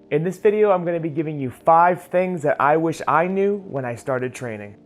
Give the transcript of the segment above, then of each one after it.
In this video, I'm going to be giving you 5 things that I wish I knew when I started training.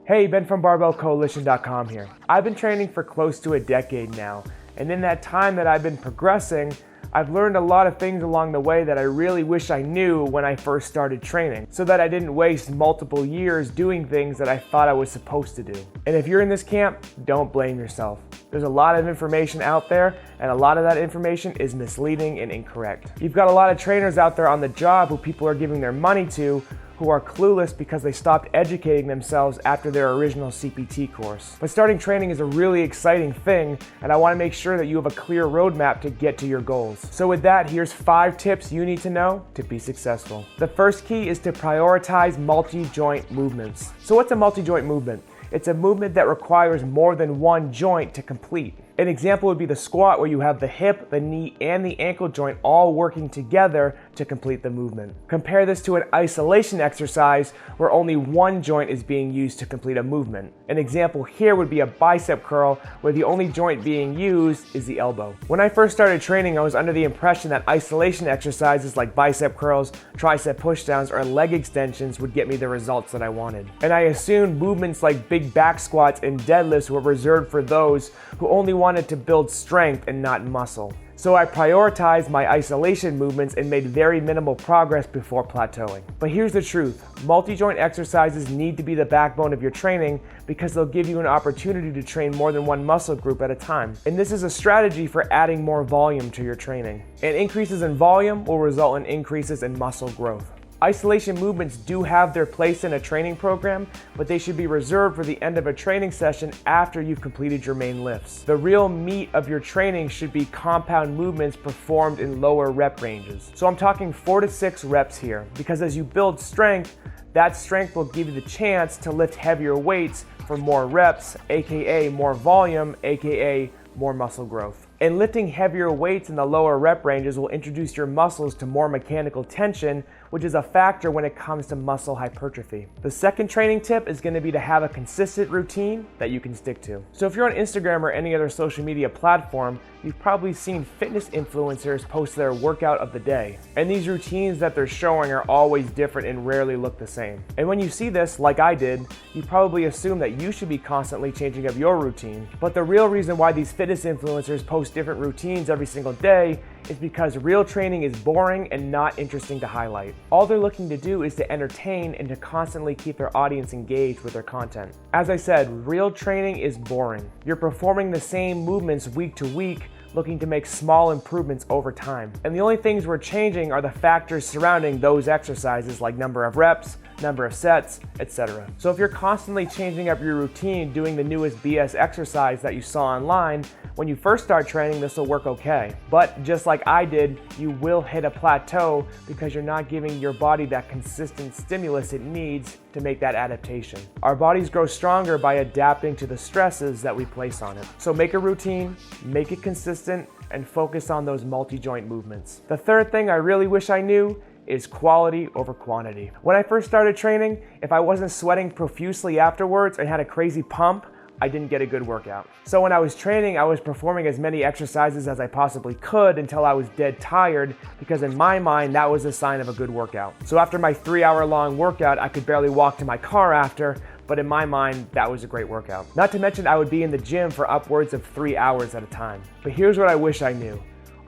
Hey, Ben from BarbellCoalition.com here. I've been training for close to a decade now, and in that time that I've been progressing, I've learned a lot of things along the way that I really wish I knew when I first started training, so that I didn't waste multiple years doing things that I thought I was supposed to do. And if you're in this camp, don't blame yourself. There's a lot of information out there, and a lot of that information is misleading and incorrect. You've got a lot of trainers out there on the job who people are giving their money to who are clueless because they stopped educating themselves after their original CPT course. But starting training is a really exciting thing, and I want to make sure that you have a clear roadmap to get to your goals. So with that, here's 5 tips you need to know to be successful. The first key is to prioritize multi-joint movements. So what's a multi-joint movement? It's a movement that requires more than one joint to complete. An example would be the squat, where you have the hip, the knee, and the ankle joint all working together to complete the movement. Compare this to an isolation exercise where only one joint is being used to complete a movement. An example here would be a bicep curl, where the only joint being used is the elbow. When I first started training, I was under the impression that isolation exercises like bicep curls, tricep pushdowns, or leg extensions would get me the results that I wanted. And I assumed movements like big back squats and deadlifts were reserved for those who only wanted to build strength and not muscle. So I prioritized my isolation movements and made very minimal progress before plateauing. But here's the truth. Multi-joint exercises need to be the backbone of your training because they'll give you an opportunity to train more than one muscle group at a time. And this is a strategy for adding more volume to your training. And increases in volume will result in increases in muscle growth. Isolation movements do have their place in a training program, but they should be reserved for the end of a training session after you've completed your main lifts. The real meat of your training should be compound movements performed in lower rep ranges. So I'm talking 4 to 6 reps here, because as you build strength, that strength will give you the chance to lift heavier weights for more reps, aka more volume, aka more muscle growth. And lifting heavier weights in the lower rep ranges will introduce your muscles to more mechanical tension, which is a factor when it comes to muscle hypertrophy. The second training tip is going to be to have a consistent routine that you can stick to. So if you're on Instagram or any other social media platform, you've probably seen fitness influencers post their workout of the day. And these routines that they're showing are always different and rarely look the same. And when you see this, like I did, you probably assume that you should be constantly changing up your routine. But the real reason why these fitness influencers post different routines every single day is because real training is boring and not interesting to highlight. All they're looking to do is to entertain and to constantly keep their audience engaged with their content. As I said, real training is boring. You're performing the same movements week to week, looking to make small improvements over time. And the only things we're changing are the factors surrounding those exercises, like number of reps, number of sets, etc. So if you're constantly changing up your routine, doing the newest BS exercise that you saw online, when you first start training, this will work okay. But just like I did, you will hit a plateau because you're not giving your body that consistent stimulus it needs to make that adaptation. Our bodies grow stronger by adapting to the stresses that we place on it. So make a routine, make it consistent, and focus on those multi-joint movements. The third thing I really wish I knew is quality over quantity. When I first started training, if I wasn't sweating profusely afterwards and had a crazy pump, I didn't get a good workout. So when I was training, I was performing as many exercises as I possibly could until I was dead tired, because in my mind, that was a sign of a good workout. So after my 3-hour-long workout, I could barely walk to my car after, but in my mind, that was a great workout. Not to mention, I would be in the gym for upwards of 3 hours at a time. But here's what I wish I knew.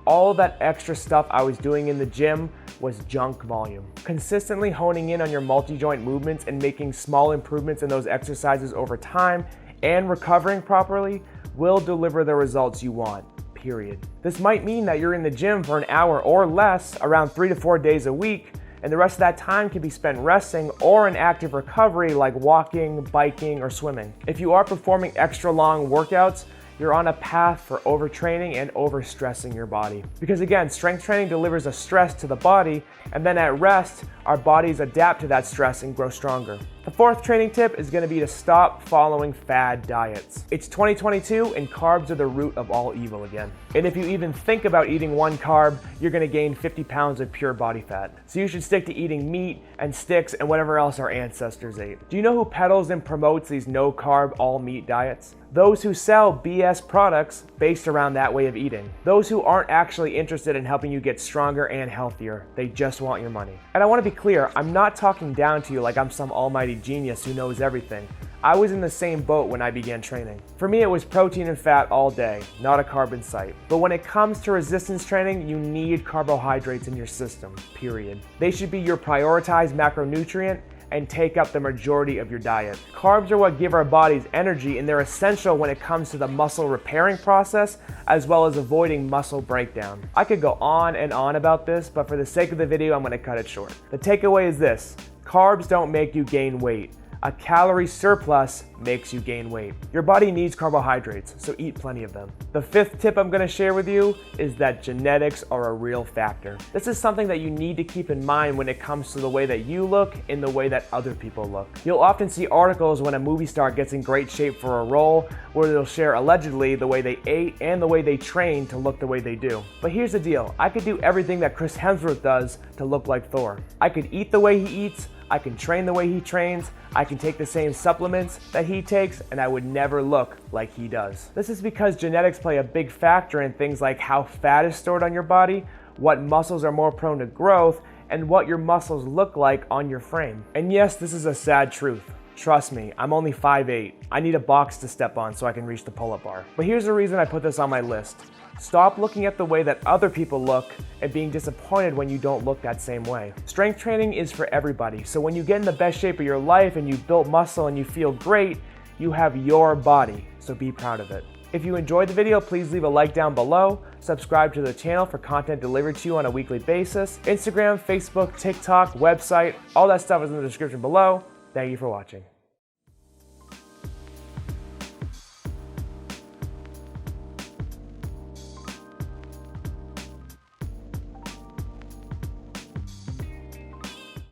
All that extra stuff I was doing in the gym was junk volume. Consistently honing in on your multi-joint movements and making small improvements in those exercises over time and recovering properly will deliver the results you want, period. This might mean that you're in the gym for an hour or less, around 3 to 4 days a week, and the rest of that time can be spent resting or in active recovery like walking, biking, or swimming. If you are performing extra long workouts, you're on a path for overtraining and overstressing your body. Because again, strength training delivers a stress to the body, and then at rest, our bodies adapt to that stress and grow stronger. The fourth training tip is going to be to stop following fad diets. It's 2022 and carbs are the root of all evil again. And if you even think about eating one carb, you're going to gain 50 pounds of pure body fat. So you should stick to eating meat and sticks and whatever else our ancestors ate. Do you know who peddles and promotes these no carb, all meat diets? Those who sell BS products based around that way of eating. Those who aren't actually interested in helping you get stronger and healthier. They just want your money. And I want to be clear, I'm not talking down to you like I'm some almighty genius who knows everything. I was in the same boat when I began training. For me, it was protein and fat all day, not a carb in sight. But when it comes to resistance training, you need carbohydrates in your system, period. They should be your prioritized macronutrient and take up the majority of your diet. Carbs are what give our bodies energy, and they're essential when it comes to the muscle repairing process as well as avoiding muscle breakdown. I could go on and on about this, but for the sake of the video, I'm gonna cut it short. The takeaway is this: carbs don't make you gain weight. A calorie surplus makes you gain weight. Your body needs carbohydrates, so eat plenty of them. The fifth tip I'm gonna share with you is that genetics are a real factor. This is something that you need to keep in mind when it comes to the way that you look and the way that other people look. You'll often see articles when a movie star gets in great shape for a role where they'll share allegedly the way they ate and the way they trained to look the way they do. But here's the deal, I could do everything that Chris Hemsworth does to look like Thor. I could eat the way he eats, I can train the way he trains, I can take the same supplements that he takes, and I would never look like he does. This is because genetics play a big factor in things like how fat is stored on your body, what muscles are more prone to growth, and what your muscles look like on your frame. And yes, this is a sad truth. Trust me, I'm only 5'8". I need a box to step on so I can reach the pull-up bar. But here's the reason I put this on my list. Stop looking at the way that other people look and being disappointed when you don't look that same way. Strength training is for everybody, so when you get in the best shape of your life and you build muscle and you feel great, you have your body, so be proud of it. If you enjoyed the video, please leave a like down below, subscribe to the channel for content delivered to you on a weekly basis. Instagram, Facebook, TikTok, website, all that stuff is in the description below. Thank you for watching.